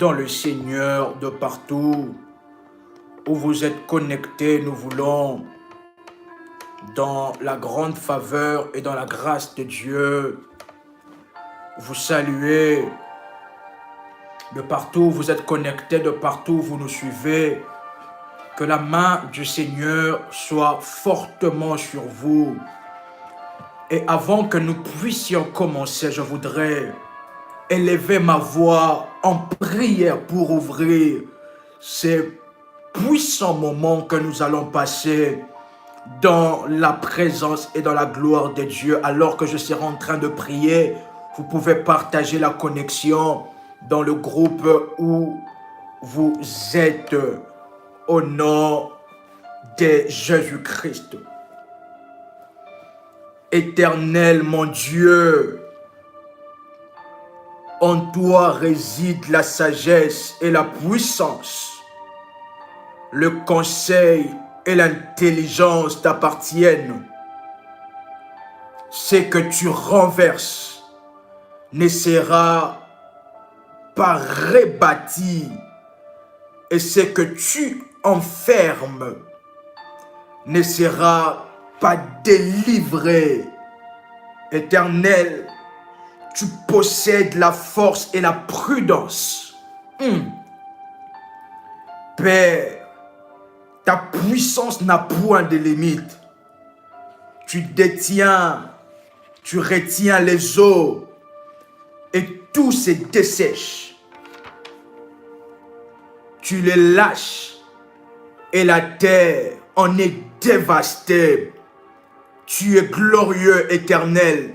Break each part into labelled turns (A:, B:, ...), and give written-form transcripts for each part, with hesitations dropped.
A: dans le Seigneur de partout où vous êtes connectés. Nous voulons, dans la grande faveur et dans la grâce de Dieu, vous saluer de partout où vous êtes connectés, de partout où vous nous suivez. Que la main du Seigneur soit fortement sur vous. Et avant que nous puissions commencer, je voudrais élever ma voix en prière pour ouvrir ces puissants moments que nous allons passer dans la présence et dans la gloire de Dieu. Alors que je serai en train de prier, vous pouvez partager la connexion dans le groupe où vous êtes, au nom de Jésus-Christ. Éternel mon Dieu, en toi réside la sagesse et la puissance. Le conseil et l'intelligence t'appartiennent. Ce que tu renverses ne sera pas rebâti, et ce que tu enfermes ne sera pas délivré. Éternel, tu possèdes la force et la prudence. Père, ta puissance n'a point de limite. Tu détiens, tu retiens les eaux et tout se dessèche. Tu les lâches et la terre en est dévastée. Tu es glorieux, Éternel.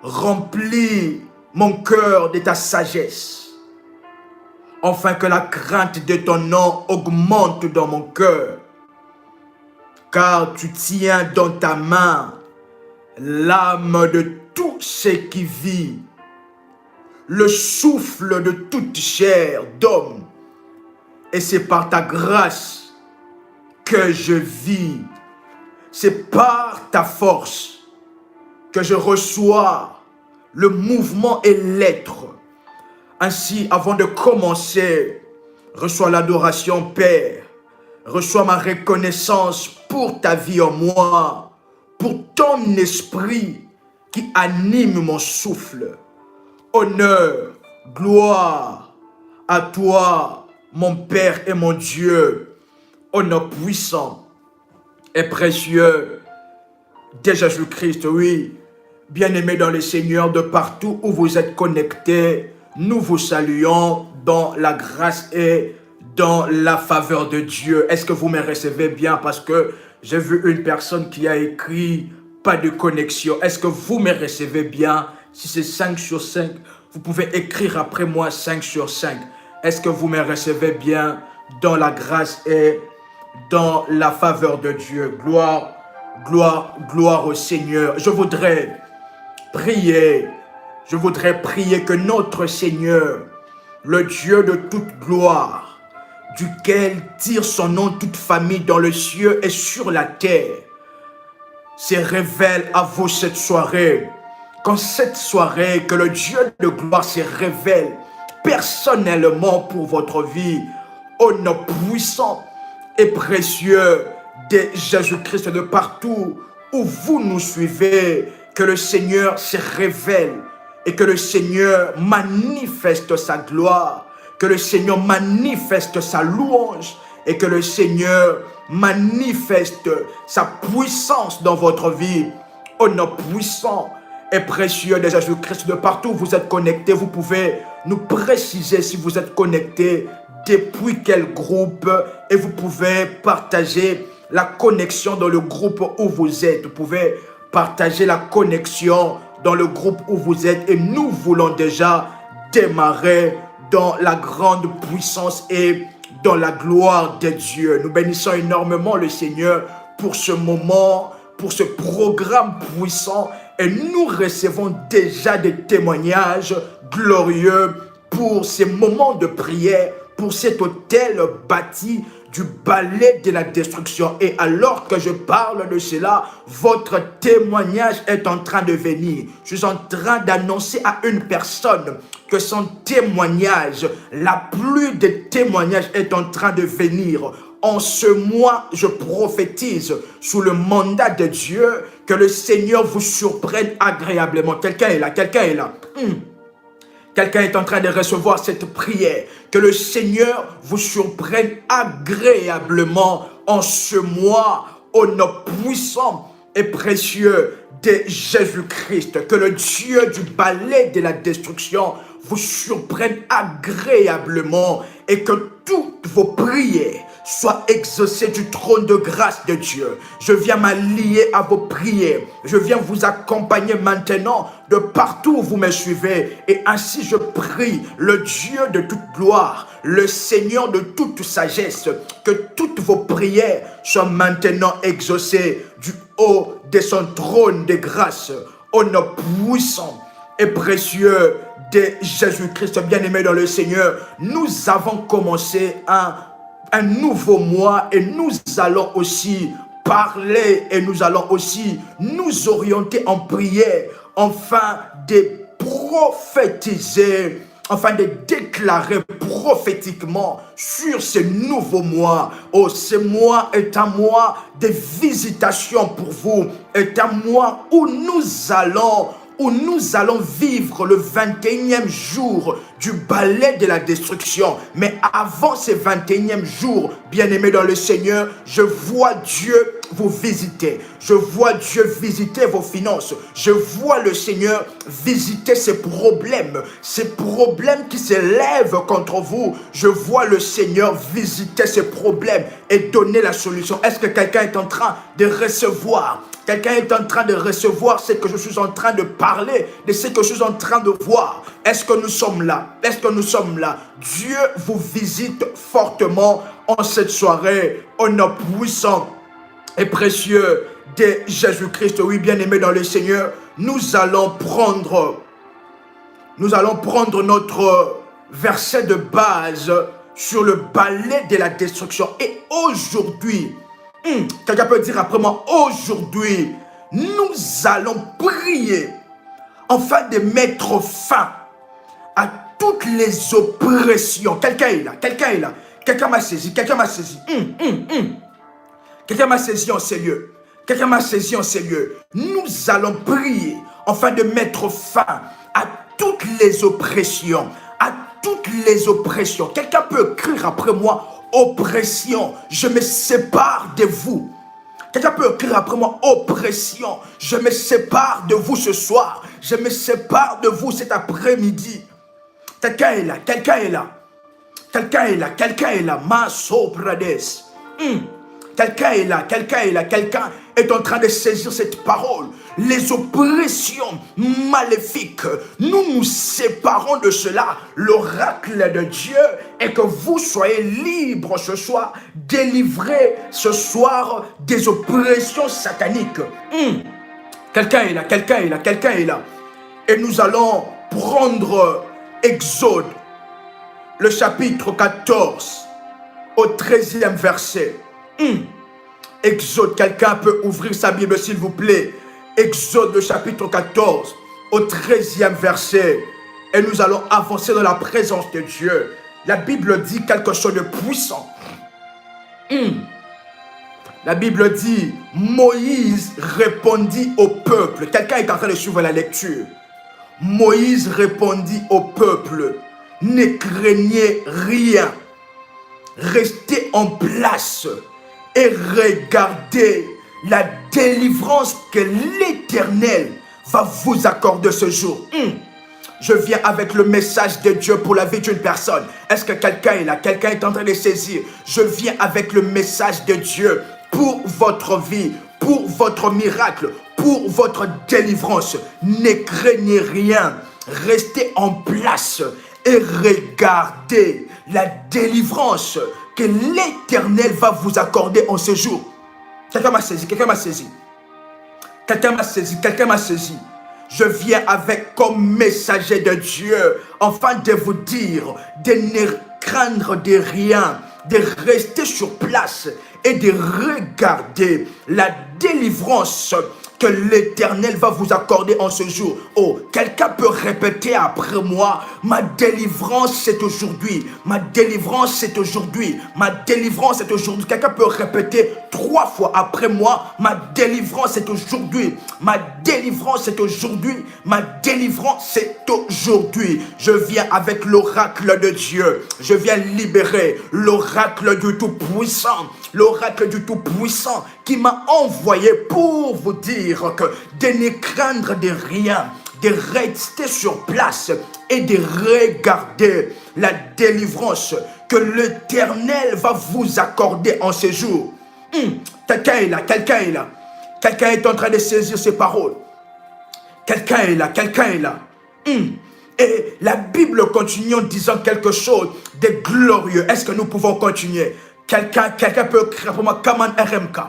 A: Remplis mon cœur de ta sagesse, afin que la crainte de ton nom augmente dans mon cœur. Car tu tiens dans ta main l'âme de tout ce qui vit, le souffle de toute chair d'homme. Et c'est par ta grâce que je vis. C'est par ta force que je reçois le mouvement et l'être. Ainsi, avant de commencer, reçois l'adoration, Père. Reçois ma reconnaissance pour ta vie en moi, pour ton esprit qui anime mon souffle. Honneur, gloire à toi, mon Père et mon Dieu, au nom puissant et précieux de Jésus-Christ. Oui, bien-aimés dans le Seigneur, de partout où vous êtes connectés, nous vous saluons dans la grâce et dans la faveur de Dieu. Est-ce que vous me recevez bien? Parce que j'ai vu une personne qui a écrit « pas de connexion ». Est-ce que vous me recevez bien? Si c'est 5 sur 5, vous pouvez écrire après moi 5 sur 5. Est-ce que vous me recevez bien dans la grâce et dans la faveur de Dieu? Gloire, gloire, gloire au Seigneur. Je voudrais prier que notre Seigneur, le Dieu de toute gloire, duquel tire son nom toute famille dans le ciel et sur la terre, se révèle à vous cette soirée. Qu'en cette soirée, que le Dieu de gloire se révèle personnellement pour votre vie, au nom puissant et précieux de Jésus-Christ, de partout où vous nous suivez, que le Seigneur se révèle et que le Seigneur manifeste sa gloire, que le Seigneur manifeste sa louange et que le Seigneur manifeste sa puissance dans votre vie. Au nom puissant et précieux de Jésus-Christ, de partout où vous êtes connectés, vous pouvez nous préciser si vous êtes connectés, depuis quel groupe, et vous pouvez partager la connexion dans le groupe où vous êtes. Vous pouvez partager la connexion dans le groupe où vous êtes, et nous voulons déjà démarrer dans la grande puissance et dans la gloire de Dieu. Nous bénissons énormément le Seigneur pour ce moment, pour ce programme puissant, et nous recevons déjà des témoignages glorieux pour ces moments de prière, pour cet hôtel bâti du balai de la destruction. Et alors que je parle de cela, votre témoignage est en train de venir. Je suis en train d'annoncer à une personne que son témoignage, la pluie de témoignages est en train de venir. En ce mois, je prophétise sous le mandat de Dieu que le Seigneur vous surprenne agréablement. Quelqu'un est là, quelqu'un est là. Quelqu'un est en train de recevoir cette prière. Que le Seigneur vous surprenne agréablement en ce mois, au nom puissant et précieux de Jésus-Christ. Que le Dieu du balai de la destruction vous surprenne agréablement et que toutes vos prières soient exaucées du trône de grâce de Dieu. Je viens m'allier à vos prières. Je viens vous accompagner maintenant de partout où vous me suivez. Et ainsi je prie le Dieu de toute gloire, le Seigneur de toute sagesse, que toutes vos prières soient maintenant exaucées du haut de son trône de grâce, au nom puissant et précieux de Jésus-Christ. Bien-aimé dans le Seigneur, nous avons commencé un nouveau mois et nous allons aussi parler et nous allons aussi nous orienter en prière, enfin de prophétiser, enfin de déclarer prophétiquement sur ce nouveau mois. Oh, ce mois est un mois de visitation pour vous, est un mois où nous allons vivre le 21e jour du balai de la destruction. Mais avant ce 21e jour, bien-aimés dans le Seigneur, je vois Dieu vous visiter. Je vois Dieu visiter vos finances. Je vois le Seigneur visiter ces problèmes qui s'élèvent contre vous. Je vois le Seigneur visiter ces problèmes et donner la solution. Est-ce que quelqu'un est en train de recevoir? Quelqu'un est en train de recevoir ce que je suis en train de parler, de ce que je suis en train de voir. Est-ce que nous sommes là? Est-ce que nous sommes là? Dieu vous visite fortement en cette soirée, au nom puissant et précieux de Jésus-Christ. Oui, bien-aimé dans le Seigneur, nous allons prendre notre verset de base sur le balai de la destruction. Et aujourd'hui, quelqu'un peut dire après moi, aujourd'hui, nous allons prier afin de mettre fin à toutes les oppressions. Quelqu'un est là, quelqu'un est là. Quelqu'un m'a saisi, quelqu'un m'a saisi. Quelqu'un m'a saisi en ces lieux. Quelqu'un m'a saisi en ces lieux. Nous allons prier afin de mettre fin à toutes les oppressions. À toutes les oppressions. Quelqu'un peut écrire après moi, oppression, je me sépare de vous. Quelqu'un peut écrire après moi, oppression, je me sépare de vous ce soir. Je me sépare de vous cet après-midi. Quelqu'un est là, quelqu'un est là. Quelqu'un est là, quelqu'un est là. Ma soprades. Quelqu'un est là, quelqu'un est là, quelqu'un est en train de saisir cette parole. Les oppressions maléfiques, nous nous séparons de cela. L'oracle de Dieu est que vous soyez libres ce soir, délivrés ce soir des oppressions sataniques. Quelqu'un est là, quelqu'un est là, quelqu'un est là. Et nous allons prendre Exode, le chapitre 14, au 13e verset. Exode, quelqu'un peut ouvrir sa Bible s'il vous plaît. Exode le chapitre 14 au 13e verset. Et nous allons avancer dans la présence de Dieu. La Bible dit quelque chose de puissant. La Bible dit, Moïse répondit au peuple. Quelqu'un est en train de suivre la lecture. Moïse répondit au peuple, ne craignez rien. Restez en place et regardez la délivrance que l'Éternel va vous accorder ce jour. Je viens avec le message de Dieu pour la vie d'une personne. Est-ce que quelqu'un est là? Quelqu'un est en train de saisir. Je viens avec le message de Dieu pour votre vie, pour votre miracle, pour votre délivrance. Ne craignez rien. Restez en place et regardez la délivrance que l'Éternel va vous accorder en ce jour. Quelqu'un m'a saisi, quelqu'un m'a saisi. Quelqu'un m'a saisi, quelqu'un m'a saisi. Je viens avec comme messager de Dieu, afin de vous dire de ne craindre de rien, de rester sur place et de regarder la délivrance que l'Éternel va vous accorder en ce jour. Oh, quelqu'un peut répéter après moi, ma délivrance c'est aujourd'hui, ma délivrance c'est aujourd'hui, ma délivrance c'est aujourd'hui. Quelqu'un peut répéter 3 fois après moi, ma délivrance c'est aujourd'hui, ma délivrance c'est aujourd'hui, ma délivrance c'est aujourd'hui. Je viens avec l'oracle de Dieu, je viens libérer l'oracle du Tout-Puissant, l'oracle du Tout-Puissant qui m'a envoyé pour vous dire que de ne craindre de rien, de rester sur place et de regarder la délivrance que l'Éternel va vous accorder en ce jour. Quelqu'un est là, quelqu'un est là. Quelqu'un est en train de saisir ces paroles. Quelqu'un est là, quelqu'un est là. Et la Bible continue en disant quelque chose de glorieux. Est-ce que nous pouvons continuer? Quelqu'un peut crier pour moi, Kaman RMK.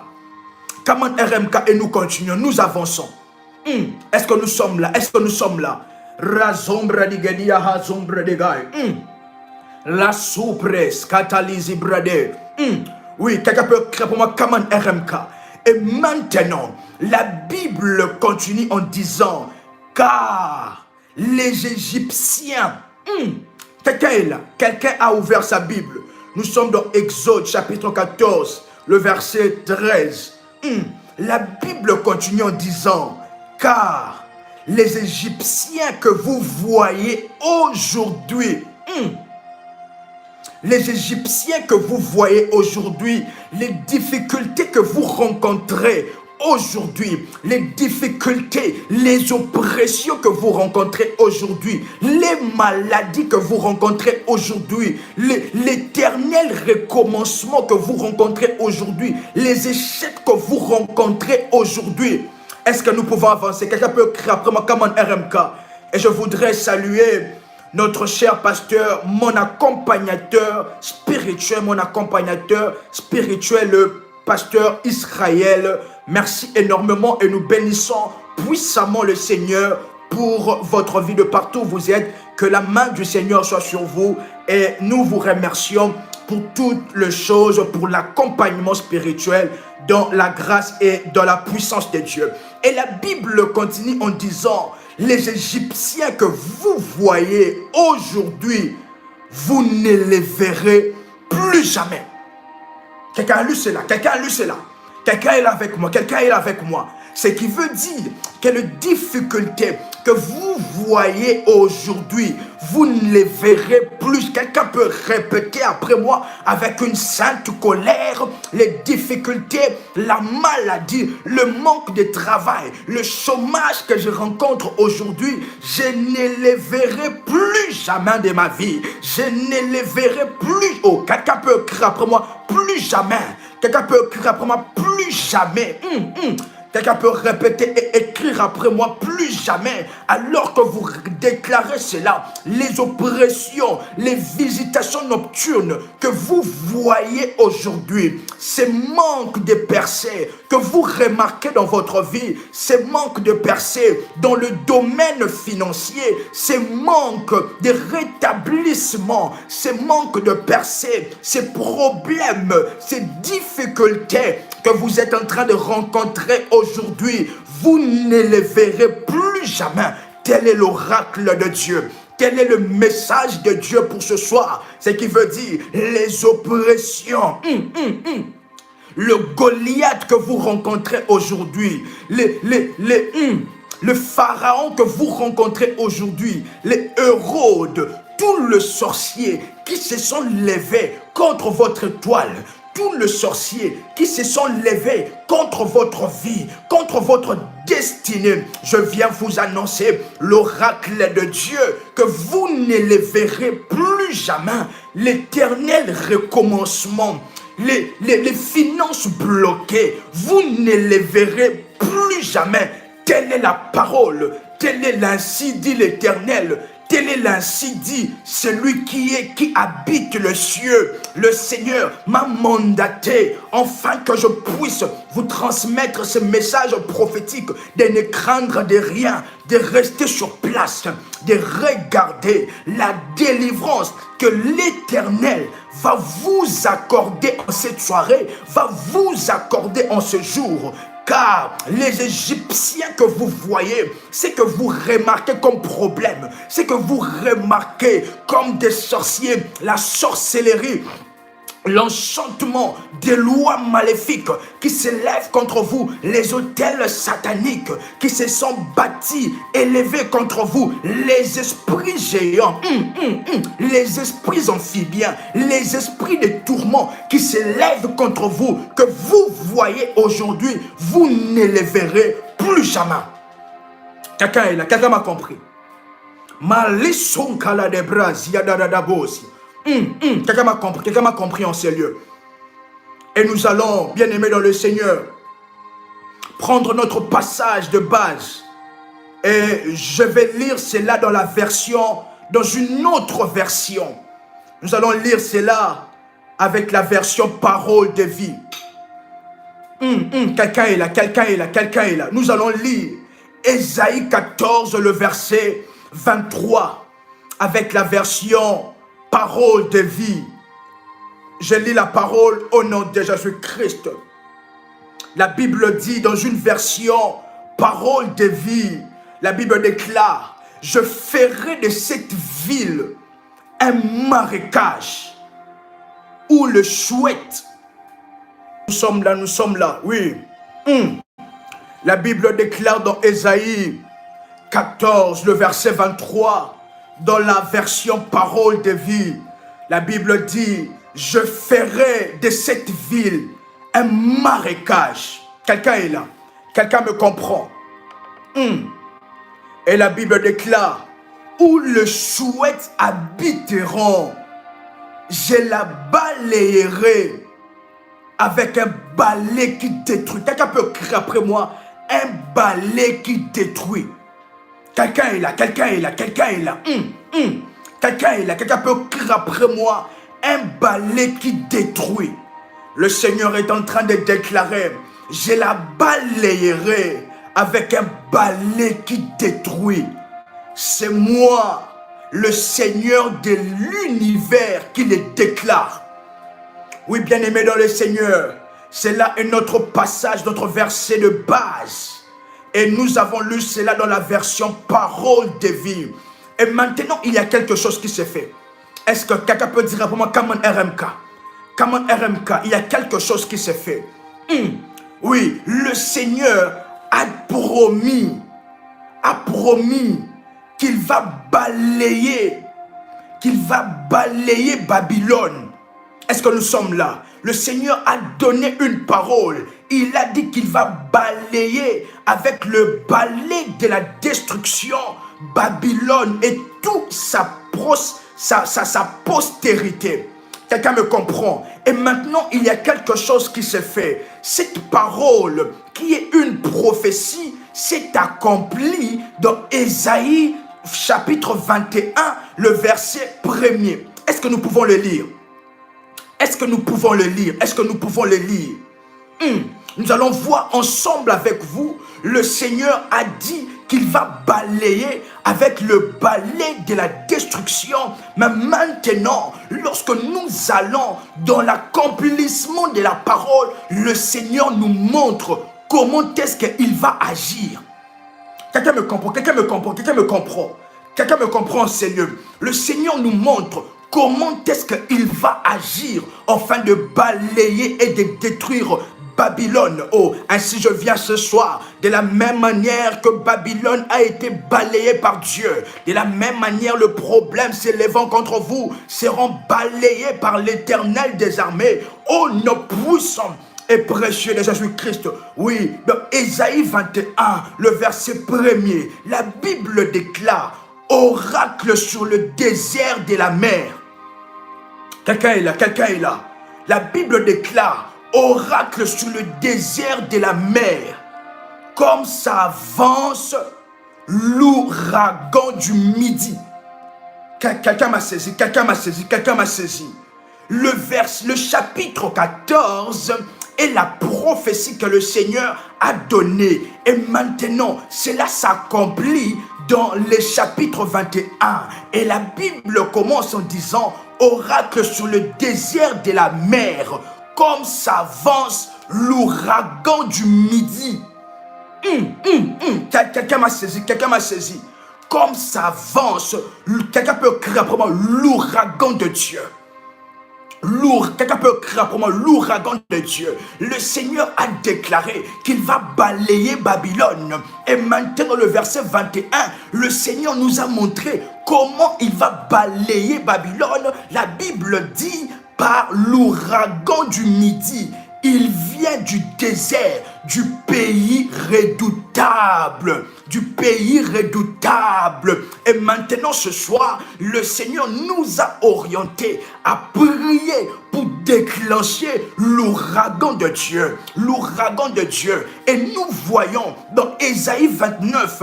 A: Kaman RMK et nous continuons, nous avançons. Est-ce que nous sommes là? Est-ce que nous sommes là? Razombra digedia hazombra degai. La soupres catalyse brade. Oui, quelqu'un peut crier pour moi, Kaman RMK. Et maintenant, la Bible continue en disant, car les Égyptiens, quelqu'un est là, quelqu'un a ouvert sa Bible. Nous sommes dans Exode chapitre 14, le verset 13. La Bible continue en disant, car les Égyptiens que vous voyez aujourd'hui, les Égyptiens que vous voyez aujourd'hui, les difficultés que vous rencontrez aujourd'hui, les difficultés, les oppressions que vous rencontrez aujourd'hui, les maladies que vous rencontrez aujourd'hui, l'éternel recommencement que vous rencontrez aujourd'hui, les échecs que vous rencontrez aujourd'hui. Est-ce que nous pouvons avancer? Quelqu'un peut crier après moi comme un RMK. Et je voudrais saluer notre cher pasteur, mon accompagnateur spirituel, le pasteur Israël. Merci énormément et nous bénissons puissamment le Seigneur pour votre vie de partout où vous êtes. Que la main du Seigneur soit sur vous et nous vous remercions pour toutes les choses, pour l'accompagnement spirituel dans la grâce et dans la puissance de Dieu. Et la Bible continue en disant, les Égyptiens que vous voyez aujourd'hui, vous ne les verrez plus jamais. Quelqu'un a lu cela, quelqu'un a lu cela. Quelqu'un est là avec moi, quelqu'un est là avec moi. Ce qui veut dire que les difficultés que vous voyez aujourd'hui, vous ne les verrez plus. Quelqu'un peut répéter après moi avec une sainte colère, les difficultés, la maladie, le manque de travail, le chômage que je rencontre aujourd'hui, je ne les verrai plus jamais de ma vie. Je ne les verrai plus. Oh, quelqu'un peut crier après moi, plus jamais. Quelqu'un peut crier après moi, plus jamais. Quelqu'un peut répéter et écrire après moi, plus jamais. Alors que vous déclarez cela, les oppressions, les visitations nocturnes que vous voyez aujourd'hui, ces manques de percées que vous remarquez dans votre vie, ces manques de percées dans le domaine financier, ces manques de rétablissement, ces manques de percées, ces problèmes, ces difficultés que vous êtes en train de rencontrer aujourd'hui, vous ne les verrez plus jamais. Tel est l'oracle de Dieu. Quel est le message de Dieu pour ce soir? Ce qui veut dire les oppressions. Le Goliath que vous rencontrez aujourd'hui, le pharaon que vous rencontrez aujourd'hui, les Hérodes, tous les sorciers qui se sont levés contre votre étoile, tous les sorciers qui se sont levés contre votre vie, contre votre destinée, je viens vous annoncer l'oracle de Dieu que vous ne les verrez plus jamais. L'éternel recommencement, les finances bloquées, vous ne les verrez plus jamais. Telle est la parole, telle est l'ainsi dit l'Éternel. Tel est l'ainsi dit celui qui habite le cieux. Le Seigneur m'a mandaté afin que je puisse vous transmettre ce message prophétique, de ne craindre de rien, de rester sur place, de regarder la délivrance que l'Éternel va vous accorder en cette soirée, va vous accorder en ce jour. Car les Égyptiens que vous voyez, c'est que vous remarquez comme problème, c'est que vous remarquez comme des sorciers, la sorcellerie, l'enchantement des lois maléfiques qui s'élèvent contre vous, les autels sataniques qui se sont bâtis, élevés contre vous, les esprits géants, les esprits amphibiens, les esprits de tourment qui s'élèvent contre vous, que vous voyez aujourd'hui, vous ne les verrez plus jamais. Quelqu'un est là, quelqu'un m'a compris. Malissonkala de bras, yadadabosi. Quelqu'un m'a compris en ces lieux. Et nous allons, bien aimés dans le Seigneur, prendre notre passage de base. Et je vais lire cela dans une autre version. Nous allons lire cela avec la version parole de vie. Quelqu'un est là, quelqu'un est là, quelqu'un est là. Nous allons lire Ésaïe 14, le verset 23, avec la version parole de vie. Je lis la parole au nom de Jésus-Christ. La Bible dit dans une version parole de vie, la Bible déclare: je ferai de cette ville un marécage où le chouette. Nous sommes là, oui. La Bible déclare dans Ésaïe 14, le verset 23, dans la version parole de vie, la Bible dit: je ferai de cette ville un marécage. Quelqu'un est là, quelqu'un me comprend. Et la Bible déclare: où le chouette habiteront, je la balayerai avec un balai qui détruit. Quelqu'un peut crier après moi: un balai qui détruit. Quelqu'un est là, quelqu'un est là, quelqu'un est là. Quelqu'un est là, quelqu'un peut crier après moi: un balai qui détruit. Le Seigneur est en train de déclarer: je la balayerai avec un balai qui détruit. C'est moi, le Seigneur de l'univers, qui le déclare. Oui, bien-aimé dans le Seigneur, c'est là notre passage, notre verset de base. Et nous avons lu cela dans la version parole de vie. Et maintenant, il y a quelque chose qui s'est fait. Est-ce que quelqu'un peut dire pour moi: come on RMK? Come on RMK, il y a quelque chose qui s'est fait. Oui, le Seigneur a promis qu'il va balayer Babylone. Est-ce que nous sommes là? Le Seigneur a donné une parole. Il a dit qu'il va balayer avec le balai de la destruction Babylone et toute sa postérité. Quelqu'un me comprend? Et maintenant, il y a quelque chose qui s'est fait. Cette parole, qui est une prophétie, s'est accomplie dans Ésaïe chapitre 21, le verset 1er. Est-ce que nous pouvons le lire? Est-ce que nous pouvons le lire? Est-ce que nous pouvons le lire? Nous allons voir ensemble avec vous. Le Seigneur a dit qu'il va balayer avec le balai de la destruction. Mais maintenant, lorsque nous allons dans l'accomplissement de la parole, le Seigneur nous montre comment est-ce qu'il va agir. Quelqu'un me comprend, quelqu'un me comprend, quelqu'un me comprend. Quelqu'un me comprend, Seigneur. Le Seigneur nous montre comment est-ce qu'il va agir afin de balayer et de détruire Babylone. Oh, ainsi je viens ce soir, de la même manière que Babylone a été balayée par Dieu, de la même manière le problème s'élevant contre vous seront balayés par l'Éternel des armées. Oh, nos puissants et précieux de Jésus-Christ. Oui, dans Ésaïe 21, le verset 1er, la Bible déclare: oracle sur le désert de la mer. Quelqu'un est là, quelqu'un est là. La Bible déclare: oracle sur le désert de la mer. Comme ça avance l'ouragan du midi. Quelqu'un m'a saisi, quelqu'un m'a saisi, quelqu'un m'a saisi. Le chapitre 14 est la prophétie que le Seigneur a donnée. Et maintenant, cela s'accomplit dans le chapitre 21. Et la Bible commence en disant, oracle sur le désert de la mer, comme s'avance l'ouragan du midi. Quelqu'un m'a saisi, quelqu'un m'a saisi. Comme s'avance, quelqu'un peut crier après moi, l'ouragan de Dieu. Quelqu'un peut crier pour moi, l'ouragan de Dieu. Le Seigneur a déclaré qu'il va balayer Babylone. Et maintenant, le verset 21, le Seigneur nous a montré comment il va balayer Babylone. La Bible dit par l'ouragan du midi. Il vient du désert, du pays redoutable. Du pays redoutable. Et maintenant ce soir, le Seigneur nous a orientés à prier pour déclencher l'ouragan de Dieu. L'ouragan de Dieu. Et nous voyons dans Ésaïe 29,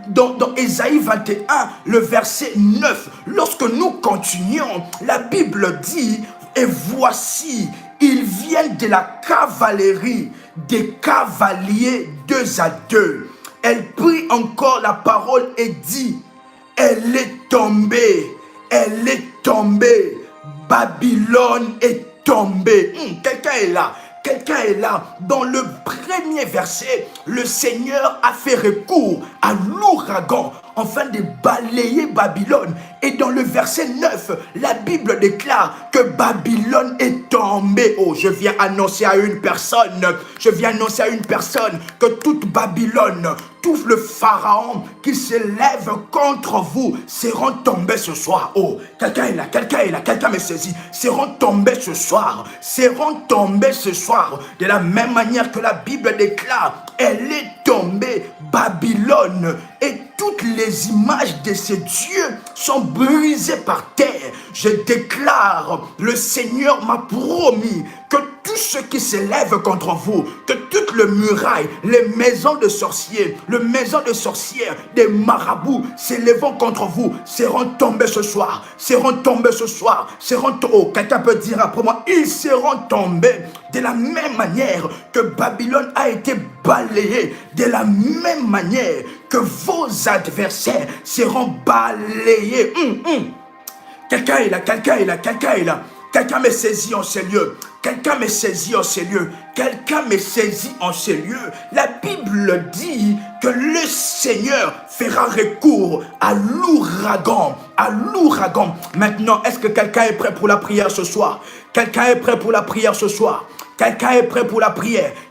A: dans Ésaïe 21, le verset 9, lorsque nous continuons, la Bible dit, et voici, ils viennent de la cavalerie, des cavaliers 2 à 2. Elle prit encore la parole et dit, elle est tombée, Babylone est tombée. Quelqu'un est là. Quelqu'un est là. Dans le premier verset, le Seigneur a fait recours à l'ouragan afin de balayer Babylone. Et dans le verset 9, la Bible déclare que Babylone est tombée. Oh, je viens annoncer à une personne que toute Babylone, tout le pharaon qui se lève contre vous seront tombés ce soir. Oh, quelqu'un est là, quelqu'un me saisit. Seront tombés ce soir. De la même manière que la Bible déclare, elle est tombée, Babylone, et toutes les images de ces dieux sont brisées par terre. Je déclare, le Seigneur m'a promis que tous ceux qui s'élèvent contre vous, que toutes les murailles, les maisons de sorciers, les maisons de sorcières, des marabouts s'élèvent contre vous, seront tombés ce soir. Oh, quelqu'un peut dire après moi, ils seront tombés de la même manière que Babylone a été balayée, de la même manière que vos adversaires seront balayés. Quelqu'un est là. Quelqu'un me saisit en ces lieux. La Bible dit que le Seigneur fera recours à l'ouragan. Maintenant, est-ce que quelqu'un est prêt pour la prière ce soir? Quelqu'un est prêt pour la prière?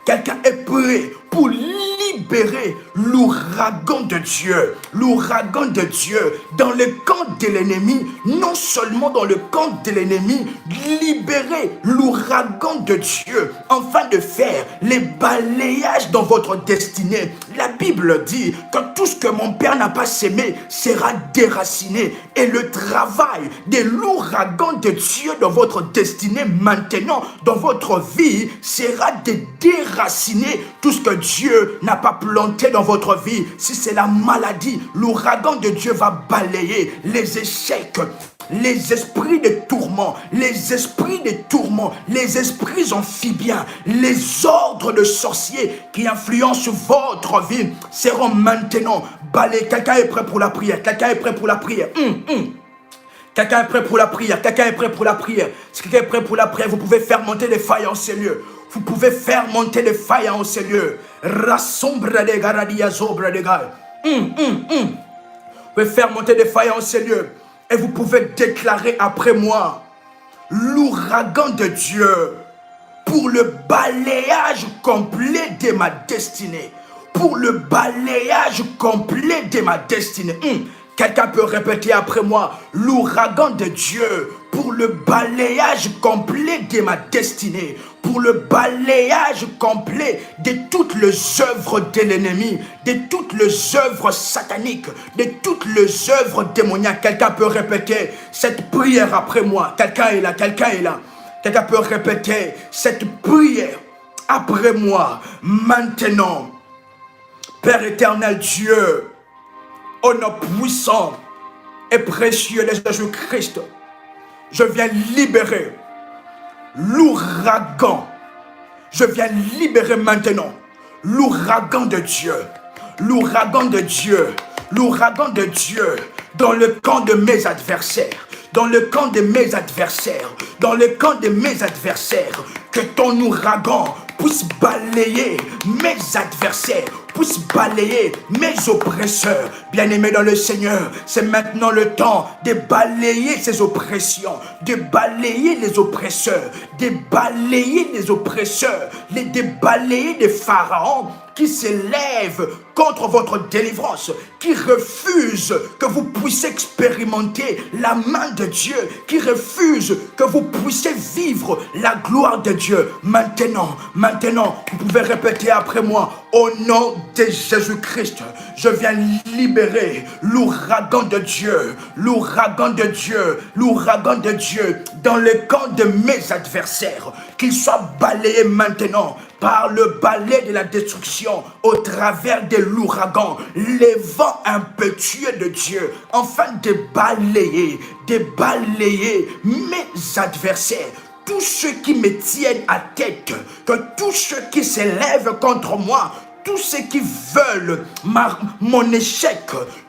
A: Quelqu'un est prêt pour libérer l'ouragan de Dieu. Dans le camp de l'ennemi, non seulement dans le camp de l'ennemi, libérer l'ouragan de Dieu afin de faire les balayages dans votre destinée. La Bible dit que tout ce que mon Père n'a pas sémé sera déraciné. Et le travail de l'ouragan de Dieu dans votre destinée maintenant, dans votre vie, sera de déraciner tout ce que Dieu n'a pas planté dans votre vie. Si c'est la maladie, l'ouragan de Dieu va balayer les échecs, les esprits de tourment, les esprits amphibiens, les ordres de sorciers qui influencent votre vie seront maintenant balayés. Quelqu'un est prêt pour la prière? Si quelqu'un est prêt pour la prière, si quelqu'un est prêt pour la prière, vous pouvez faire monter les failles en ces lieux. Vous pouvez faire monter les failles en ces lieux. Vous pouvez faire monter des failles en ces lieux. Et vous pouvez déclarer après moi l'ouragan de Dieu pour le balayage complet de ma destinée. Quelqu'un peut répéter après moi, l'ouragan de Dieu pour le balayage complet de ma destinée, pour le balayage complet de toutes les œuvres de l'ennemi, de toutes les œuvres sataniques, de toutes les œuvres démoniaques. Quelqu'un peut répéter cette prière après moi. Quelqu'un est là. Quelqu'un peut répéter cette prière après moi. Maintenant, Père éternel Dieu, ô nom puissant, et précieux de Jésus-Christ, je viens libérer l'ouragan. Je viens libérer maintenant l'ouragan de Dieu. L'ouragan de Dieu. L'ouragan de Dieu dans le camp de mes adversaires. Dans le camp de mes adversaires. Dans le camp de mes adversaires. Que ton ouragan puisse balayer mes adversaires, puisse balayer mes oppresseurs. Bien-aimés dans le Seigneur, c'est maintenant le temps de balayer ces oppressions, de balayer les oppresseurs, de balayer les oppresseurs, de balayer les pharaons qui s'élèvent contre votre délivrance, qui refusent que vous puissiez expérimenter la main de Dieu, qui refusent que vous puissiez vivre la gloire de Dieu. Maintenant, vous pouvez répéter après moi, au nom de Jésus-Christ, je viens libérer l'ouragan de Dieu, l'ouragan de Dieu, l'ouragan de Dieu dans le camp de mes adversaires, qu'il soit balayé maintenant par le balai de la destruction au travers de l'ouragan, les vents impétueux de Dieu, afin de balayer mes adversaires, tous ceux qui me tiennent à tête, que tous ceux qui s'élèvent contre moi, tous ceux qui veulent mon échec,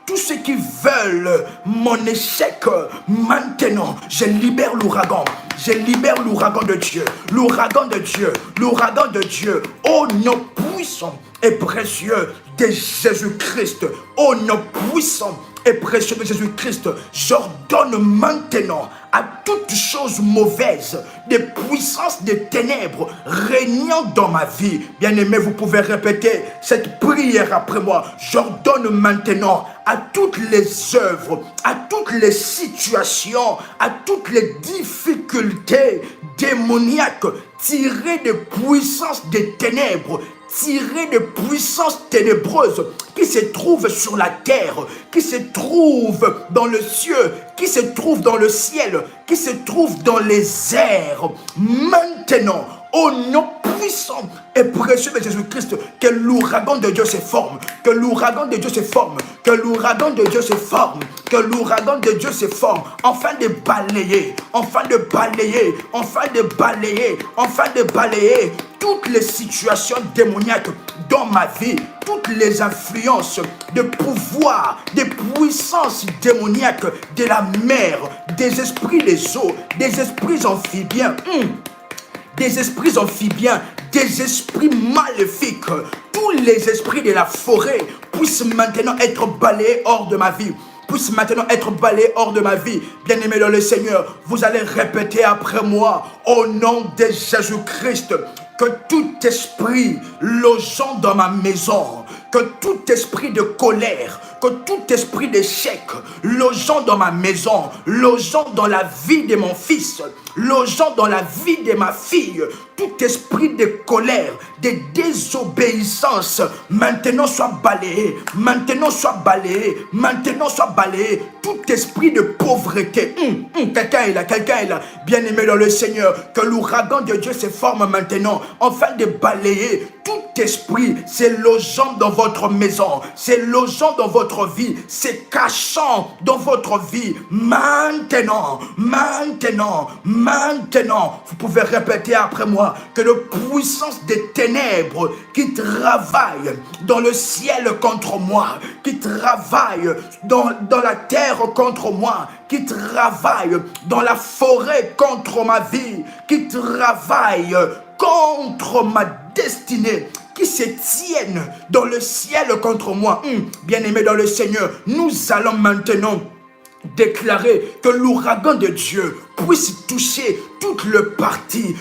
A: tous ceux qui veulent mon échec, maintenant, je libère l'ouragan. Je libère l'ouragan de Dieu, l'ouragan de Dieu, l'ouragan de Dieu, au nom puissant et précieux de Jésus-Christ, au nom puissant et précieux de Jésus-Christ, j'ordonne maintenant à toute chose mauvaise, des puissances des ténèbres régnant dans ma vie. Bien-aimés, vous pouvez répéter cette prière après moi. J'ordonne maintenant à toutes les œuvres, à toutes les situations, à toutes les difficultés démoniaques tirées des puissances des ténèbres, tirées de puissances ténébreuses qui se trouvent sur la terre, qui se trouvent dans le ciel, qui se trouvent dans le ciel, qui se trouvent dans les airs. Maintenant, au nom puissant et précieux de Jésus-Christ, que l'ouragan de Dieu se forme, que l'ouragan de Dieu se forme, que l'ouragan de Dieu se forme, que l'ouragan de Dieu se forme, afin de balayer, afin de balayer, afin de balayer, afin de balayer toutes les situations démoniaques dans ma vie, toutes les influences de pouvoir, des puissances démoniaques de la mer, des esprits des eaux, des esprits amphibiens, des esprits amphibiens, des esprits maléfiques, tous les esprits de la forêt puissent maintenant être balayés hors de ma vie. Puisse maintenant être balayé hors de ma vie. Bien-aimé dans le Seigneur, vous allez répéter après moi, au nom de Jésus-Christ, que tout esprit logeant dans ma maison, que tout esprit de colère, que tout esprit d'échec logeant dans ma maison, logeant dans la vie de mon fils, logeant dans la vie de ma fille, tout esprit de colère, de désobéissance, maintenant soit balayé, maintenant soit balayé, maintenant soit balayé, tout esprit de pauvreté. Quelqu'un est là, bien-aimé dans le Seigneur, que l'ouragan de Dieu se forme maintenant, afin de balayer tout esprit, c'est logeant dans votre maison, c'est logeant dans votre vie, c'est cachant dans votre vie. Maintenant, vous pouvez répéter après moi que la puissance des ténèbres qui travaille dans le ciel contre moi, qui travaille dans la terre contre moi, qui travaille dans la forêt contre ma vie, qui travaille contre ma destinée, qui se tiennent dans le ciel contre moi. Bien-aimés dans le Seigneur, nous allons maintenant déclarer que l'ouragan de Dieu puisse toucher toute le parti,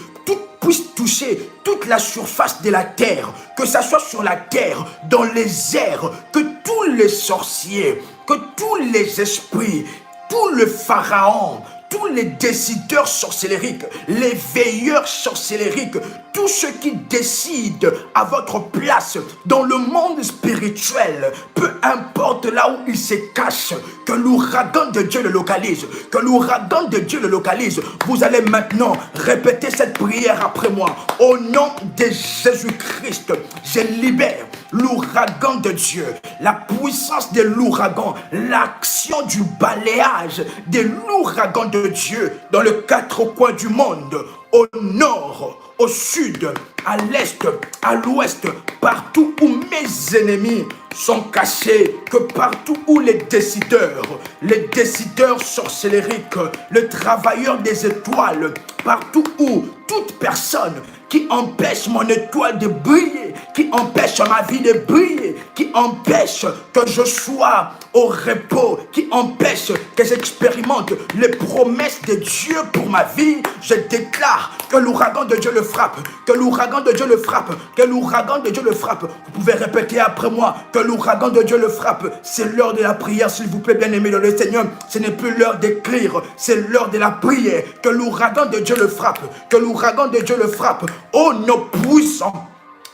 A: puisse toucher toute la surface de la terre, que ça soit sur la terre, dans les airs, que tous les sorciers, que tous les esprits, tout le pharaon, tous les décideurs sorcellériques, les veilleurs sorcellériques, tous ceux qui décident à votre place dans le monde spirituel, peu importe là où ils se cachent, que l'ouragan de Dieu le localise, que l'ouragan de Dieu le localise. Vous allez maintenant répéter cette prière après moi. Au nom de Jésus-Christ, je libère l'ouragan de Dieu, la puissance de l'ouragan, l'action du balayage de l'ouragan de Dieu dans les quatre coins du monde, au nord, au sud, à l'est, à l'ouest, partout où mes ennemis sont cachés, que partout où les décideurs sorcellériques, les travailleurs des étoiles, partout où toute personne qui empêche mon étoile de briller, qui empêche ma vie de briller, qui empêche que je sois au repos, qui empêche que j'expérimente les promesses de Dieu pour ma vie, je déclare que l'ouragan de Dieu le frappe, que l'ouragan de Dieu le frappe, que l'ouragan de Dieu le frappe. Vous pouvez répéter après moi, que l'ouragan de Dieu le frappe. C'est l'heure de la prière, s'il vous plaît, bien-aimés dans le Seigneur. Ce n'est plus l'heure d'écrire, c'est l'heure de la prière. Que l'ouragan de Dieu le frappe, que l'ouragan de Dieu le frappe. Oh, nos puissants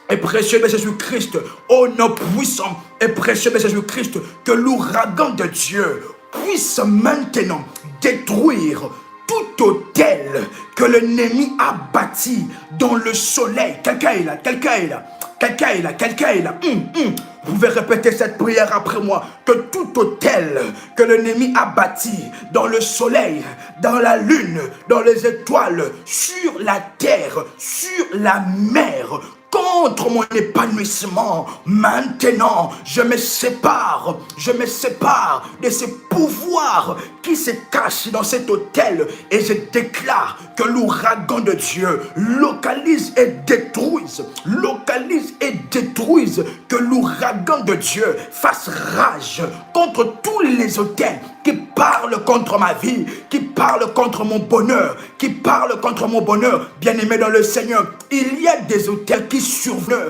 A: et précieux de Jésus-Christ, oh nom puissant et précieux de Jésus-Christ, que l'ouragan de Dieu puisse maintenant détruire tout hôtel que l'ennemi a bâti dans le soleil. Quelqu'un est là, quelqu'un est là, quelqu'un est là, quelqu'un est là. Vous pouvez répéter cette prière après moi. Que tout hôtel que l'ennemi a bâti dans le soleil, dans la lune, dans les étoiles, sur la terre, sur la mer, contre mon épanouissement, maintenant, je me sépare de ces pouvoirs qui se cachent dans cet hôtel et je déclare que l'ouragan de Dieu localise et détruise, que l'ouragan de Dieu fasse rage contre tous les hôtels qui parlent contre ma vie, qui parlent contre mon bonheur, bien-aimé dans le Seigneur. Il y a des hôtels qui surveillent.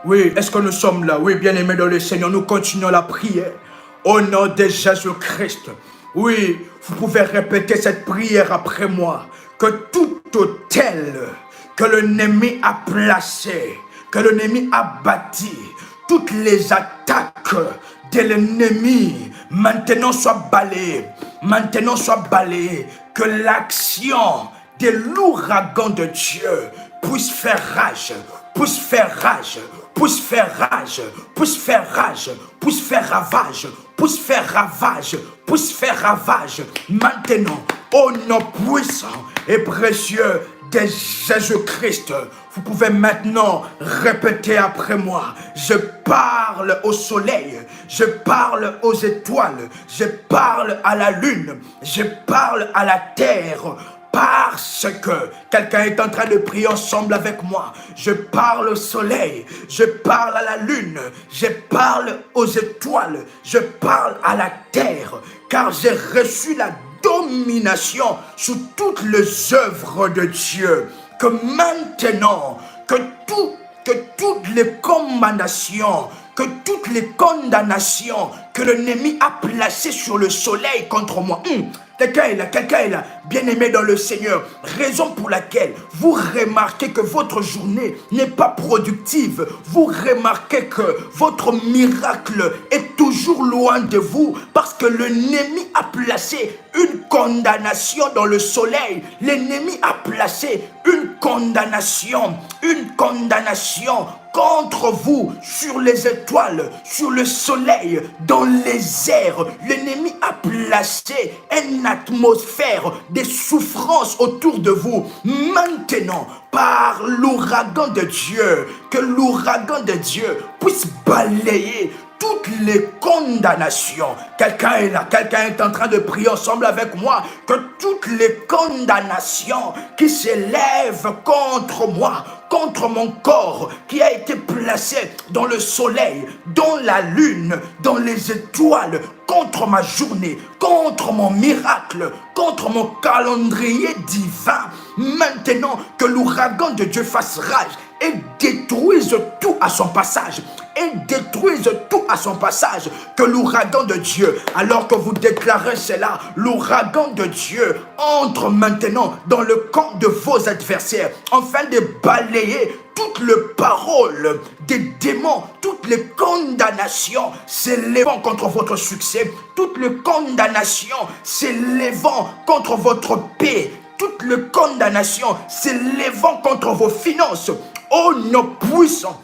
A: Oui, est-ce que nous sommes là? Oui, bien-aimés dans le Seigneur, nous continuons la prière. Au nom de Jésus-Christ. Oui, vous pouvez répéter cette prière après moi. Que tout hôtel que l'ennemi a placé, que l'ennemi a bâti, toutes les attaques de l'ennemi, maintenant soient balayées. Que l'action de l'ouragan de Dieu puisse faire rage, maintenant, au nom puissant et précieux de Jésus-Christ. Vous pouvez maintenant répéter après moi. Je parle au soleil, je parle aux étoiles, je parle à la lune, je parle à la terre. Parce que quelqu'un est en train de prier ensemble avec moi. Je parle au soleil, je parle à la lune, je parle aux étoiles, je parle à la terre, car j'ai reçu la domination sur toutes les œuvres de Dieu. Que maintenant, que toutes les condamnations, que l'ennemi a placées sur le soleil contre moi. Quelqu'un est là, bien-aimé dans le Seigneur. Raison pour laquelle vous remarquez que votre journée n'est pas productive. Vous remarquez que votre miracle est toujours loin de vous parce que l'ennemi a placé une condamnation dans le soleil. L'ennemi a placé une condamnation contre vous, sur les étoiles, sur le soleil, dans les airs. L'ennemi a placé une atmosphère de souffrance autour de vous. Maintenant, par l'ouragan de Dieu, que l'ouragan de Dieu puisse balayer toutes les condamnations. Quelqu'un est là, quelqu'un est en train de prier ensemble avec moi. Que toutes les condamnations qui s'élèvent contre moi, contre mon corps, qui a été placé dans le soleil, dans la lune, dans les étoiles, contre ma journée, contre mon miracle, contre mon calendrier divin. Maintenant, que l'ouragan de Dieu fasse rage et détruisent tout à son passage. Et détruisent tout à son passage. Que l'ouragan de Dieu, alors que vous déclarez cela, l'ouragan de Dieu entre maintenant dans le camp de vos adversaires, afin de balayer toutes les paroles des démons, toutes les condamnations s'élevant contre votre succès, toutes les condamnations s'élevant contre votre paix, toutes les condamnations s'élevant contre vos finances. Oh, nos puissants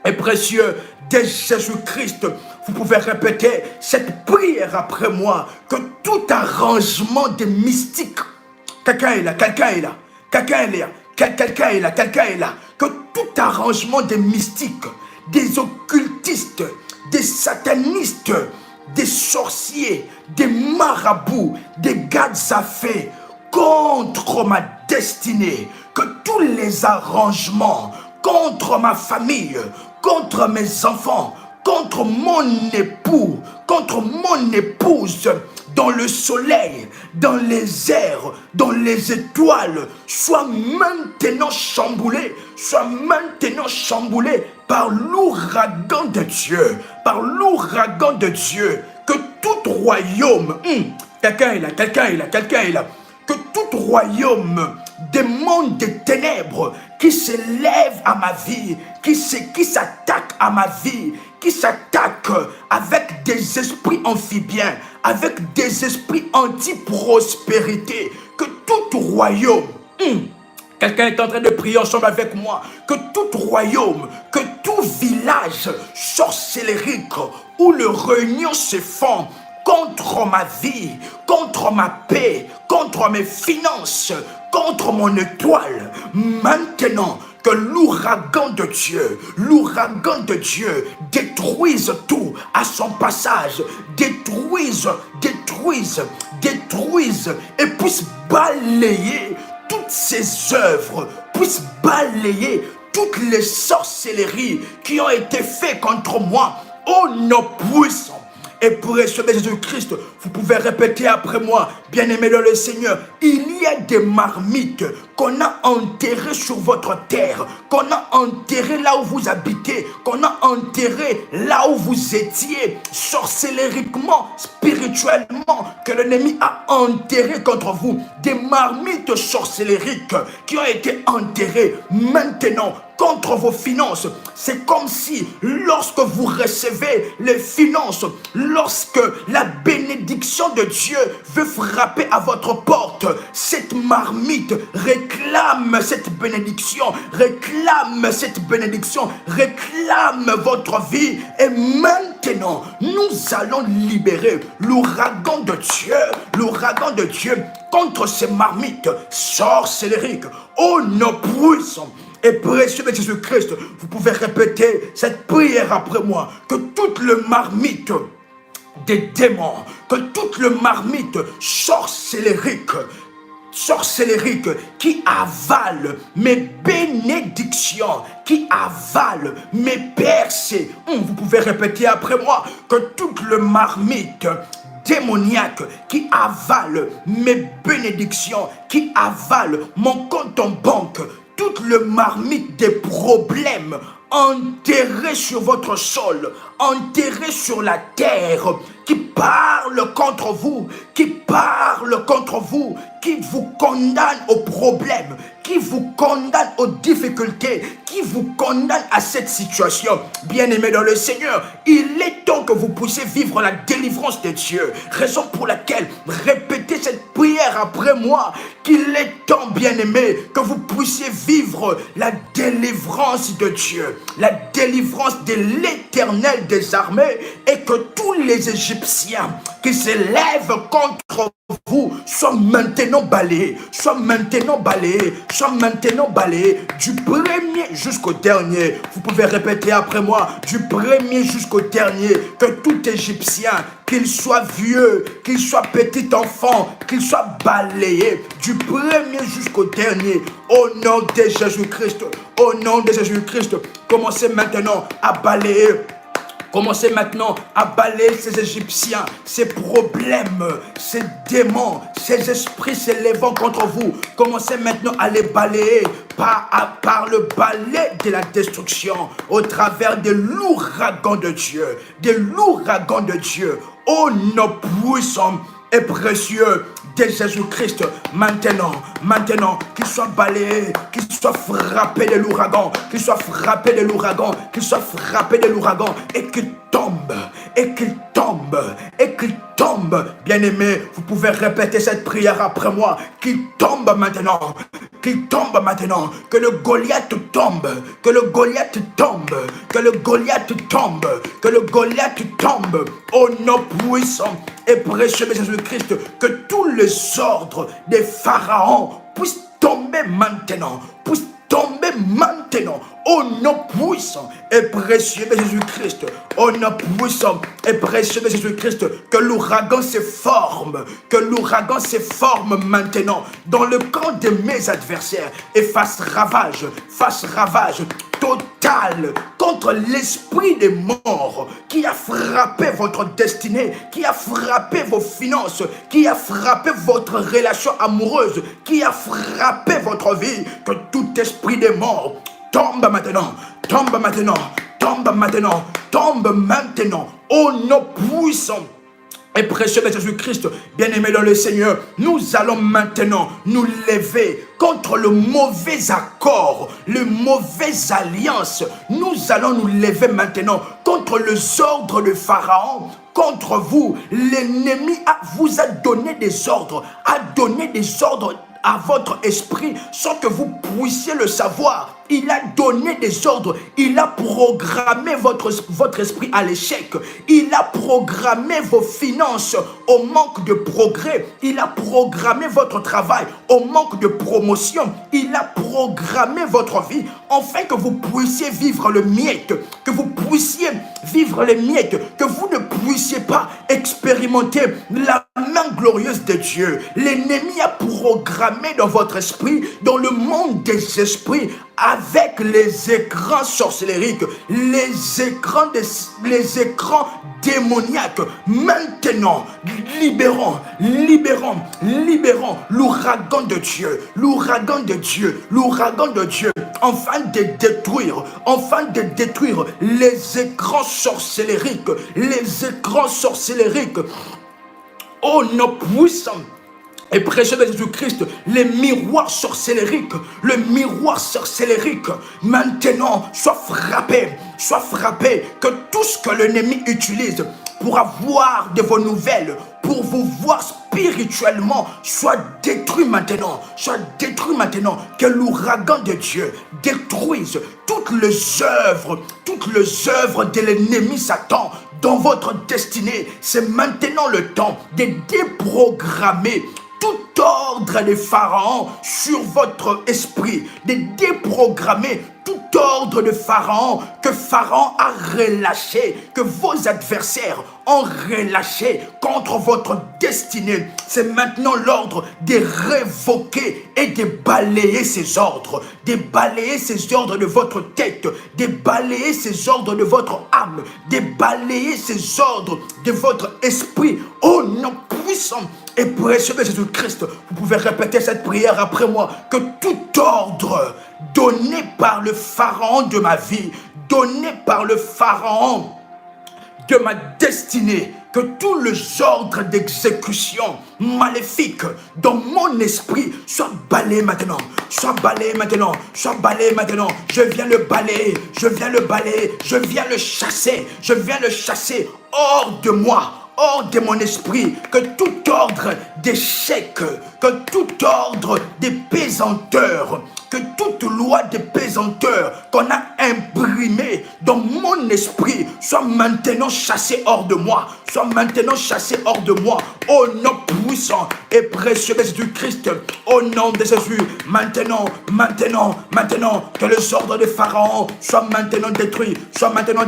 A: et précieux de Jésus-Christ, vous pouvez répéter cette prière après moi, que tout arrangement des mystiques, quelqu'un est là, quelqu'un est là, quelqu'un est là, quelqu'un est là, quelqu'un est là, que tout arrangement des mystiques, des occultistes, des satanistes, des sorciers, des marabouts, des gardes à fées contre ma destinée, que tous les arrangements contre ma famille, contre mes enfants, contre mon époux, contre mon épouse, dans le soleil, dans les airs, dans les étoiles, soit maintenant chamboulé, par l'ouragan de Dieu, par l'ouragan de Dieu, que tout royaume, quelqu'un est là, quelqu'un est là, quelqu'un est là, que tout royaume des mondes des ténèbres qui s'élève à ma vie, qui s'attaque à ma vie, qui s'attaque avec des esprits amphibiens, avec des esprits anti-prospérité, que tout royaume, quelqu'un est en train de prier ensemble avec moi, que tout royaume, que tout village sorcellérique où le réunion se font contre ma vie, contre ma paix, contre mes finances, contre mon étoile, maintenant que l'ouragan de Dieu détruise tout à son passage, détruise et puisse balayer toutes ces œuvres, puisse balayer toutes les sorcelleries qui ont été faites contre moi. Oh, nos puissants et précieux de Jésus-Christ, vous pouvez répéter après moi, bien-aimés dans le Seigneur, il y a des marmites qu'on a enterrées sur votre terre, qu'on a enterrées là où vous habitez, qu'on a enterrées là où vous étiez, sorcellériquement, spirituellement, que l'ennemi a enterré contre vous, des marmites sorcellériques qui ont été enterrées maintenant contre vos finances. C'est comme si lorsque vous recevez les finances, lorsque la bénédiction de Dieu veut frapper à votre porte, cette marmite réclame cette bénédiction, réclame votre vie. Et maintenant, nous allons libérer l'ouragan de Dieu contre ces marmites sorcellériques. Oh, nos puissants et précieux de Jésus-Christ, vous pouvez répéter cette prière après moi, que toute le marmite des démons, que toute le marmite sorcellérique qui avale mes bénédictions, qui avale mes percées. Vous pouvez répéter après moi, que toute le marmite démoniaque qui avale mes bénédictions, qui avale mon compte en banque, toute le marmite des problèmes enterrés sur votre sol, enterrés sur la terre, qui parle contre vous, qui vous condamne aux problèmes, qui vous condamne aux difficultés, qui vous condamne à cette situation. Bien-aimés dans le Seigneur, il est temps que vous puissiez vivre la délivrance de Dieu. Raison pour laquelle, répétez cette prière après moi, qu'il est temps, bien-aimés, que vous puissiez vivre la délivrance de Dieu, la délivrance de l'Éternel des armées, et que tous les Égyptiens qui s'élèvent contre vous soient maintenant balayés, du premier jusqu'au dernier. Vous pouvez répéter après moi, du premier jusqu'au dernier, que tout Égyptien, qu'il soit vieux, qu'il soit petit enfant, qu'il soit balayé, du premier jusqu'au dernier, au nom de Jésus-Christ, commencez maintenant à balayer Commencez maintenant à balayer ces Égyptiens, ces problèmes, ces démons, ces esprits s'élevant contre vous. Commencez maintenant à les balayer par le balai de la destruction, au travers de l'ouragan de Dieu, de l'ouragan de Dieu. Ô nom puissant et précieux de Jésus-Christ, maintenant, qu'il soit balayé, qu'il soit frappé de l'ouragan, qu'il soit frappé de l'ouragan, qu'il soit frappé de l'ouragan, et qu'il tombe, et qu'il tombe, et qu'il tombe. Bien-aimé, vous pouvez répéter cette prière après moi, qu'il tombe maintenant, qu'il tombe maintenant, que le Goliath tombe, que le Goliath tombe, que le Goliath tombe, que le Goliath tombe, au nom puissant et précieux de Jésus-Christ, que tous les ordres des pharaons puissent tomber maintenant, puissent tomber maintenant, au nom puissant et précieux de Jésus-Christ, au nom puissant et précieux de Jésus-Christ, que l'ouragan se forme, maintenant dans le camp de mes adversaires et fasse ravage total contre l'esprit des morts qui a frappé votre destinée, qui a frappé vos finances, qui a frappé votre relation amoureuse, qui a frappé votre vie. Que tout esprit des morts tombe maintenant, tombe maintenant, tombe maintenant, tombe maintenant, au nom puissant et précieux de Jésus-Christ. Bien-aimé dans le Seigneur, nous allons maintenant nous lever contre le mauvais accord, le mauvais alliance. Nous allons nous lever maintenant contre les ordres de Pharaon. Contre vous, l'ennemi vous a donné des ordres, à votre esprit sans que vous puissiez le savoir. Il a donné des ordres, il a programmé votre esprit à l'échec, il a programmé vos finances au manque de progrès, il a programmé votre travail au manque de promotion, il a programmé votre vie afin que vous puissiez vivre le miette, que vous puissiez vivre les miettes, que vous ne puissiez pas expérimenter la main glorieuse de Dieu. L'ennemi a programmé dans votre esprit, dans le monde des esprits, avec les écrans sorcellériques, les écrans démoniaques. Maintenant, libérons l'ouragan de Dieu, afin de détruire les écrans sorcellériques, oh nom puissant et précieux de Jésus-Christ, le miroir sorcellérique, maintenant soit frappé, que tout ce que l'ennemi utilise pour avoir de vos nouvelles, pour vous voir spirituellement, soit détruit maintenant, que l'ouragan de Dieu détruise toutes les œuvres de l'ennemi Satan dans votre destinée. C'est maintenant le temps de déprogrammer tout ordre de Pharaon sur votre esprit, de déprogrammer tout ordre de Pharaon que Pharaon a relâché, que vos adversaires ont relâché contre votre destinée. C'est maintenant l'ordre de révoquer et de balayer ces ordres, de balayer ces ordres de votre tête, de balayer ces ordres de votre âme, de balayer ces ordres de votre esprit. Au nom puissant et précieux de Jésus-Christ, vous pouvez répéter cette prière après moi, que tout ordre donné par le Pharaon de ma vie, donné par le Pharaon de ma destinée, que tous les ordres d'exécution maléfiques dans mon esprit soient balayés maintenant, je viens le balayer, je viens le chasser, hors de moi, hors de mon esprit, que tout ordre d'échec, que tout ordre de pesanteur, que toute loi de pesanteur qu'on a imprimée dans mon esprit soit maintenant chassée hors de moi, au nom puissant et précieux de Jésus-Christ, au nom de Jésus, maintenant, que les ordres de Pharaon soient maintenant détruits, soient maintenant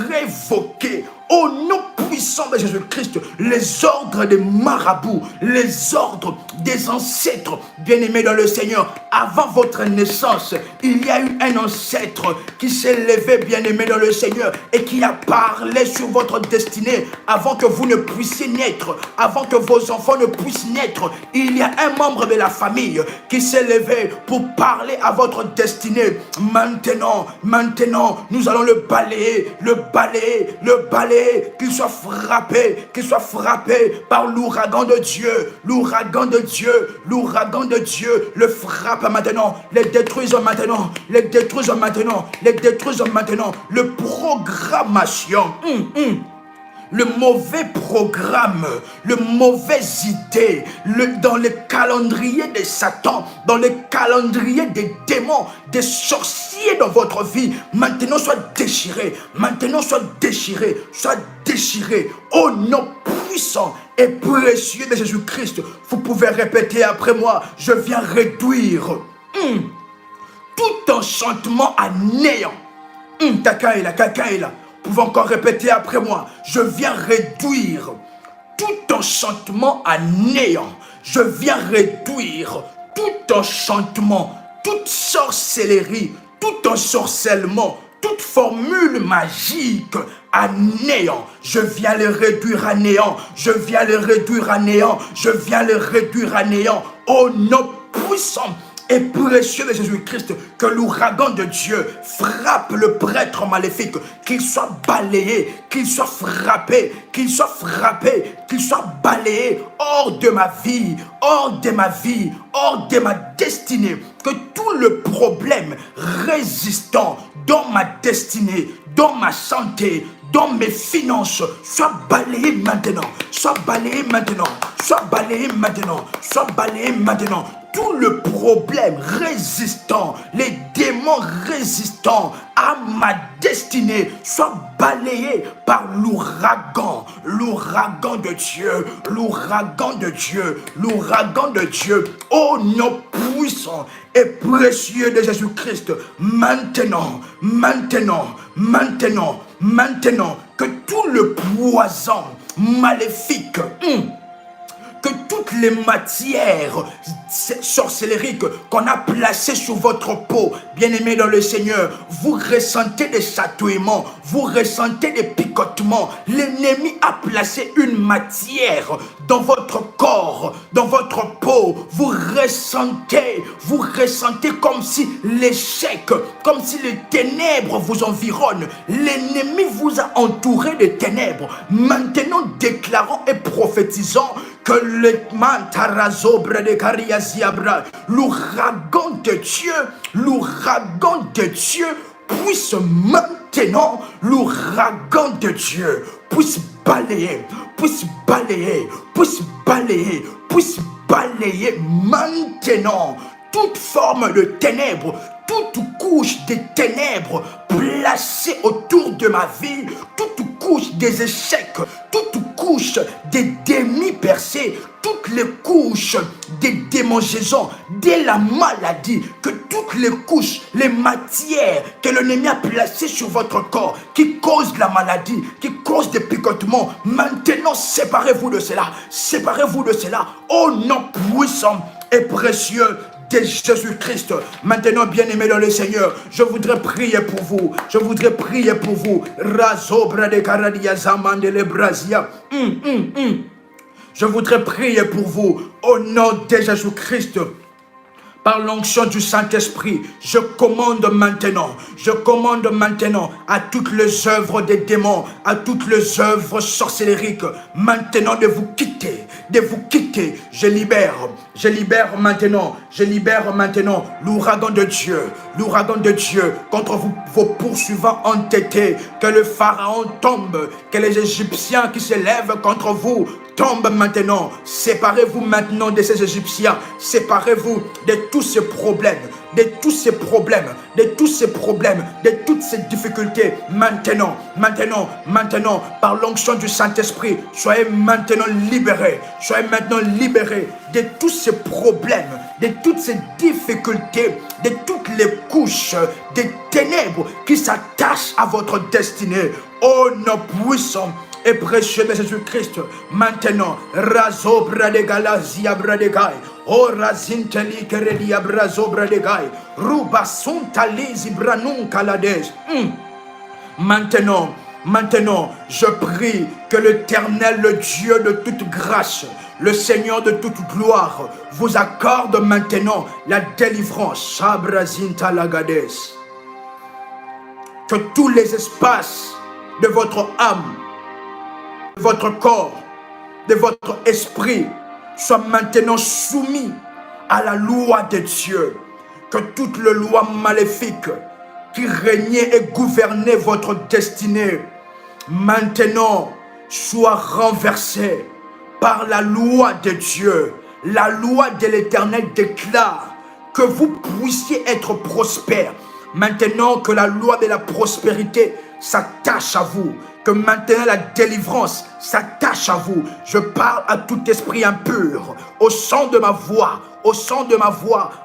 A: révoqués, Au nom puissant de Jésus-Christ, les ordres des marabouts, les ordres des ancêtres, bien-aimés dans le Seigneur, avant votre naissance, il y a eu un ancêtre qui s'est levé, bien-aimé dans le Seigneur, et qui a parlé sur votre destinée avant que vous ne puissiez naître, avant que vos enfants ne puissent naître. Il y a un membre de la famille qui s'est levé pour parler à votre destinée. Maintenant, nous allons le balayer, qu'il soit frappé par l'ouragan de Dieu, le frappe maintenant, les détruise maintenant, le programmation, le mauvais programme, le mauvaises idées, dans le calendrier de Satan, dans le calendrier des démons, des sorciers dans votre vie, maintenant soit déchiré, au nom puissant et précieux de Jésus-Christ. Vous pouvez répéter après moi, je viens réduire tout enchantement à néant. Kakaïla. Vous pouvez encore répéter après moi. Je viens réduire tout enchantement à néant. Je viens réduire tout enchantement, toute sorcellerie, tout ensorcellement, toute formule magique à néant. Je viens le réduire à néant. Au nom puissant et précieux de Jésus-Christ, que l'ouragan de Dieu frappe le prêtre maléfique, qu'il soit balayé, qu'il soit frappé, qu'il soit balayé hors de ma vie, hors de ma destinée, que tout le problème résistant dans ma destinée, dans ma santé, dans mes finances, soit balayé maintenant. Tout le problème résistant, les démons résistants à ma destinée, soit balayé par l'ouragan de Dieu, au nom puissant et précieux de Jésus-Christ. Maintenant, que tout le poison maléfique, que toutes les matières sorcelleriques qu'on a placées sur votre peau, bien-aimés dans le Seigneur, vous ressentez des chatouillements, vous ressentez des picotements. L'ennemi a placé une matière dans votre corps, dans votre peau. Vous ressentez comme si l'échec, comme si les ténèbres vous environnent. L'ennemi vous a entouré de ténèbres. Maintenant, déclarons et prophétisons que l'ouragan de Dieu puisse maintenant, puisse balayer maintenant toute forme de ténèbres, toute couche des ténèbres placée autour de ma vie, toute couche des échecs, toute couche des demi-percées, toutes les couches des démangeaisons, de la maladie, que toutes les couches, les matières que l'ennemi a placées sur votre corps, qui causent la maladie, qui causent des picotements, maintenant séparez-vous de cela, au nom puissant et précieux de Jésus-Christ. Maintenant, bien-aimés dans le Seigneur, je voudrais prier pour vous. Razobra de Karadia Zaman de Lebrasia. Je voudrais prier pour vous au nom de Jésus-Christ. Par l'onction du Saint-Esprit, je commande maintenant à toutes les œuvres des démons, à toutes les œuvres sorcelleriques, maintenant de vous quitter. Je libère maintenant l'ouragan de Dieu contre vos poursuivants entêtés. Que le Pharaon tombe, que les Égyptiens qui se lèvent contre vous tombent maintenant. Séparez-vous maintenant de ces Égyptiens, séparez-vous de tous ces problèmes. de tous ces problèmes, de tous ces problèmes, de toutes ces difficultés. Maintenant, par l'onction du Saint-Esprit, soyez maintenant libérés. Soyez maintenant libérés de tous ces problèmes, de toutes ces difficultés, de toutes les couches des ténèbres qui s'attachent à votre destinée. Oh, nom puissant et précieux de Jésus-Christ, maintenant, razo bradegala zia bradegai, oh razinteli keredia brazo bradegai, ruba suntalizi branun kalades. Maintenant, je prie que l'Éternel, le Dieu de toute grâce, le Seigneur de toute gloire, vous accorde maintenant la délivrance. Shabrazinta lagades. Que tous les espaces de votre âme, de votre corps, de votre esprit soient maintenant soumis à la loi de Dieu. Que toute la loi maléfique qui régnait et gouvernait votre destinée maintenant soit renversée par la loi de Dieu. La loi de l'Éternel déclare que vous puissiez être prospères. Maintenant que la loi de la prospérité s'attache à vous, que maintenant la délivrance s'attache à vous. Je parle à tout esprit impur, au son de ma voix,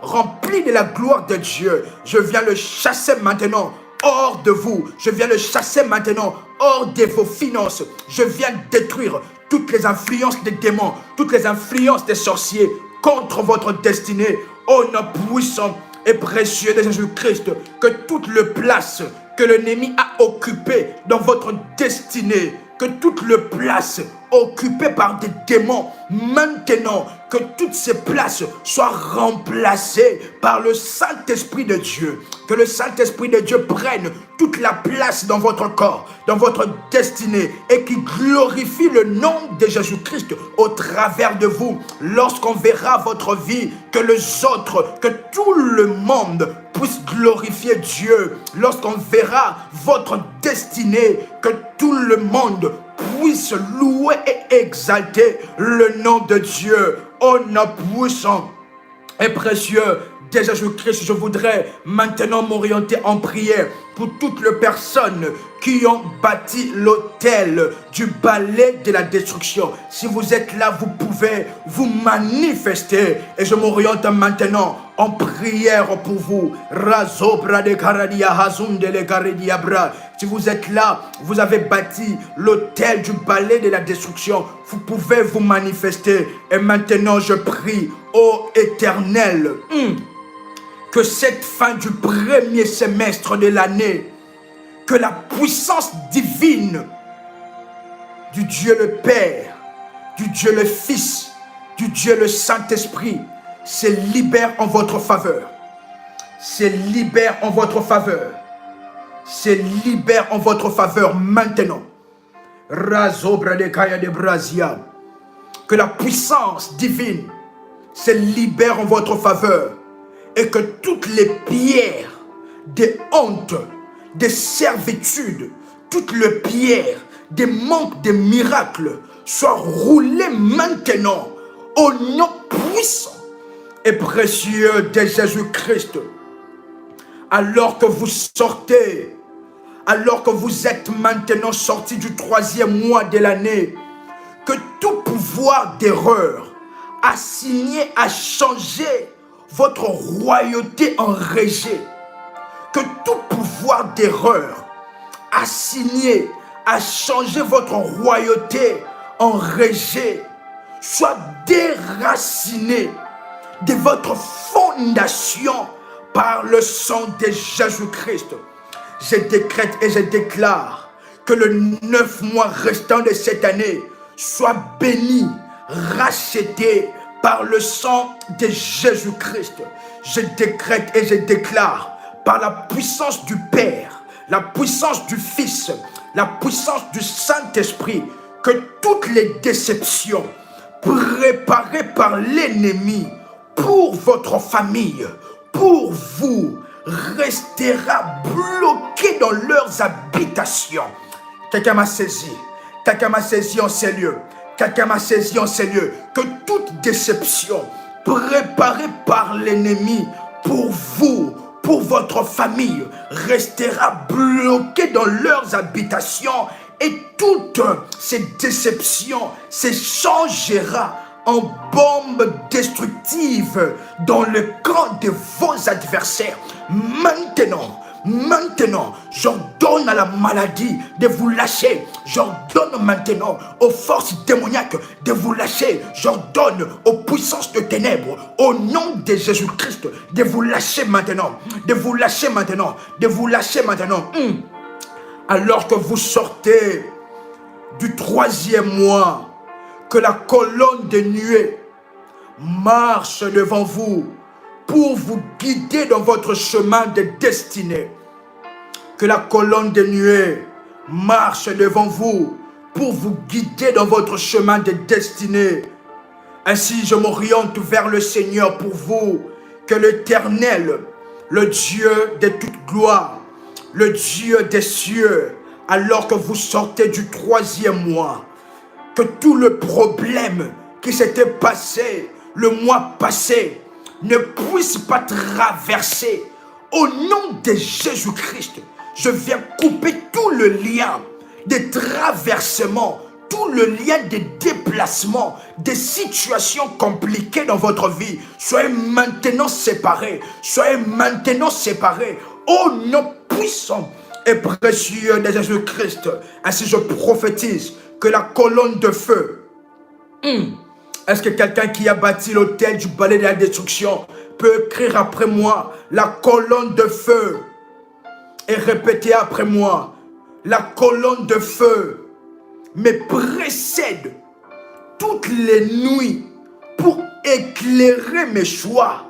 A: rempli de la gloire de Dieu. Je viens le chasser maintenant hors de vous. Je viens le chasser maintenant hors de vos finances. Je viens détruire toutes les influences des démons, toutes les influences des sorciers contre votre destinée. Ô nom puissant et précieux de Jésus-Christ, que toute la place que l'ennemi a occupée dans votre destinée, que toute la place occupée par des démons, maintenant, que toutes ces places soient remplacées par le Saint-Esprit de Dieu. Que le Saint-Esprit de Dieu prenne toute la place dans votre corps, dans votre destinée, et qui glorifie le nom de Jésus-Christ au travers de vous. Lorsqu'on verra votre vie, que les autres, que tout le monde puisse glorifier Dieu. Lorsqu'on verra votre destinée, que tout le monde puisse louer et exalter le nom de Dieu. Ô nom puissant et précieux de Jésus-Christ, je voudrais maintenant m'orienter en prière pour toutes les personnes qui ont bâti l'autel du balai de la destruction. Si vous êtes là, vous pouvez vous manifester. Et je m'oriente maintenant en prière pour vous. Si vous êtes là, vous avez bâti l'autel du balai de la destruction, vous pouvez vous manifester. Et maintenant, je prie, ô Éternel, que cette fin du premier semestre de l'année, que la puissance divine du Dieu le Père, du Dieu le Fils, du Dieu le Saint-Esprit se libère en votre faveur. Se libère en votre faveur. Se libère en votre faveur maintenant. Que la puissance divine se libère en votre faveur. Et que toutes les pierres de honte, de servitude, toutes les pierres de manque de miracles soient roulées maintenant au nom puissant et précieux de Jésus-Christ. Alors que vous sortez, alors que vous êtes maintenant sortis du 3e mois de l'année, que tout pouvoir d'erreur assigné à changer votre royauté en rejet, que tout pouvoir d'erreur assigné à changer votre royauté en rejet soit déraciné de votre fondation par le sang de Jésus-Christ. Je décrète et je déclare que le 9 mois restant de cette année soit béni, racheté par le sang de Jésus-Christ. Je décrète et je déclare par la puissance du Père, la puissance du Fils, la puissance du Saint-Esprit, que toutes les déceptions préparées par l'ennemi pour votre famille, pour vous, restera bloquées dans leurs habitations. Quelqu'un m'a saisi. Quelqu'un m'a saisi en ces lieux. Quelqu'un m'a saisi en ces lieux. Que toute déception préparée par l'ennemi pour vous, pour votre famille, restera bloqué dans leurs habitations et toutes ces déceptions s'échangera en bombes destructives dans le camp de vos adversaires. Maintenant, j'ordonne à la maladie de vous lâcher. J'ordonne maintenant aux forces démoniaques de vous lâcher. J'ordonne aux puissances de ténèbres, au nom de Jésus-Christ, de vous lâcher maintenant. De vous lâcher maintenant. De vous lâcher maintenant. Alors que vous sortez du 3e mois, que la colonne de nuée marche devant vous pour vous guider dans votre chemin de destinée. Que la colonne de nuée marche devant vous pour vous guider dans votre chemin de destinée. Ainsi, je m'oriente vers le Seigneur pour vous. Que l'Éternel, le Dieu de toute gloire, le Dieu des cieux, alors que vous sortez du 3e mois, que tout le problème qui s'était passé le mois passé ne puisse pas traverser. Au nom de Jésus-Christ, je viens couper tout le lien de traversement, tout le lien de déplacement, des situations compliquées dans votre vie. Soyez maintenant séparés. Soyez maintenant séparés. Au nom puissant et précieux de Jésus-Christ. Ainsi je prophétise que la colonne de feu. Est-ce que quelqu'un qui a bâti l'autel du balai de la destruction peut écrire après moi la colonne de feu et répéter après moi? La colonne de feu me précède toutes les nuits pour éclairer mes choix,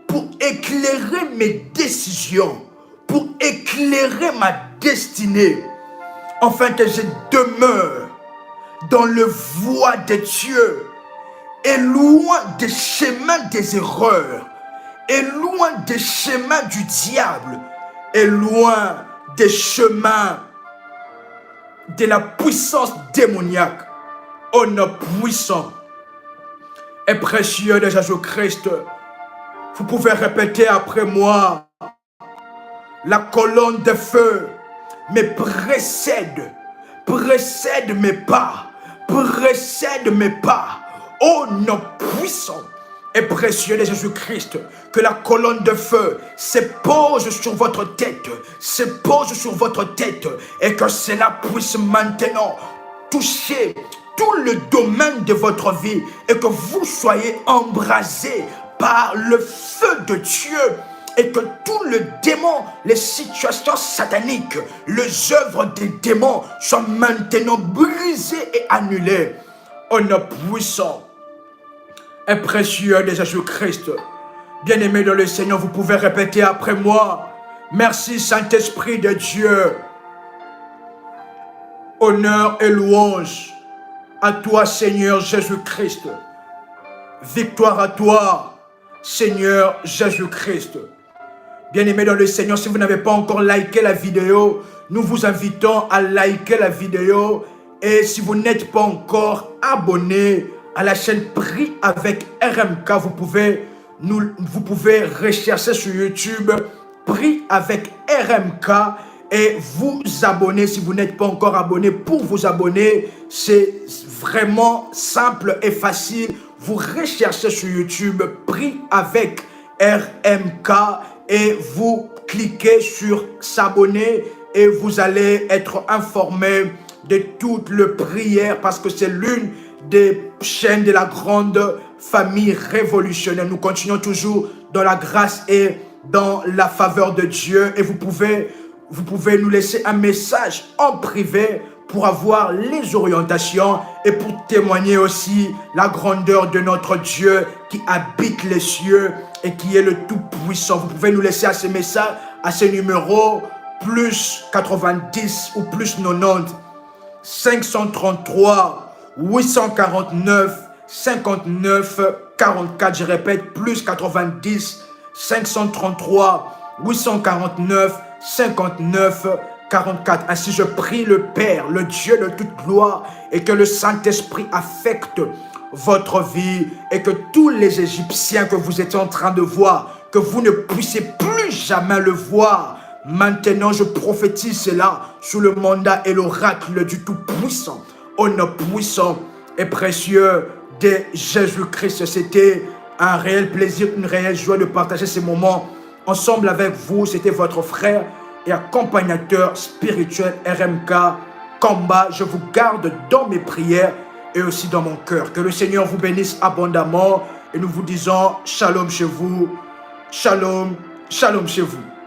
A: pour éclairer mes décisions, pour éclairer ma destinée, afin que je demeure dans le voie de Dieu et loin des chemins des erreurs, et loin des chemins du diable, et loin des chemins de la puissance démoniaque. Au nom puissant et précieux de Jésus-Christ, vous pouvez répéter après moi. La colonne de feu me précède mes pas, précède mes pas. Au nom puissant et précieux de Jésus-Christ, que la colonne de feu se pose sur votre tête, se pose sur votre tête, et que cela puisse maintenant toucher tout le domaine de votre vie, et que vous soyez embrasés par le feu de Dieu, et que tout le démon, les situations sataniques, les œuvres des démons soient maintenant brisées et annulées. Au nom puissant et précieux de Jésus-Christ. Bien-aimés dans le Seigneur, vous pouvez répéter après moi. Merci Saint-Esprit de Dieu. Honneur et louange à toi Seigneur Jésus-Christ. Victoire à toi Seigneur Jésus-Christ. Bien-aimés dans le Seigneur, si vous n'avez pas encore liké la vidéo, nous vous invitons à liker la vidéo. Et si vous n'êtes pas encore abonné à la chaîne Prie avec RMK, vous pouvez rechercher sur YouTube Prie avec RMK et vous abonner si vous n'êtes pas encore abonné. Pour vous abonner, c'est vraiment simple et facile. Vous recherchez sur YouTube Prie avec RMK et vous cliquez sur s'abonner et vous allez être informé de toutes les prières, parce que c'est l'une des chaînes de la grande famille révolutionnaire. Nous continuons toujours dans la grâce et dans la faveur de Dieu, et vous pouvez nous laisser un message en privé pour avoir les orientations et pour témoigner aussi la grandeur de notre Dieu qui habite les cieux et qui est le Tout-Puissant. Vous pouvez nous laisser à ce message, à ce numéro, plus 90 ou plus 90 533 849 59 44. Je répète, plus 90 533 849 59 44. Ainsi je prie le Père, le Dieu de toute gloire, et que le Saint-Esprit affecte votre vie, et que tous les Égyptiens que vous êtes en train de voir, que vous ne puissiez plus jamais le voir. Maintenant, je prophétise cela sous le mandat et l'oracle du Tout-Puissant, au nom puissant et précieux de Jésus-Christ. C'était un réel plaisir, une réelle joie de partager ces moments ensemble avec vous. C'était votre frère et accompagnateur spirituel RMK Kamba. Je vous garde dans mes prières et aussi dans mon cœur. Que le Seigneur vous bénisse abondamment et nous vous disons shalom chez vous, shalom, shalom chez vous.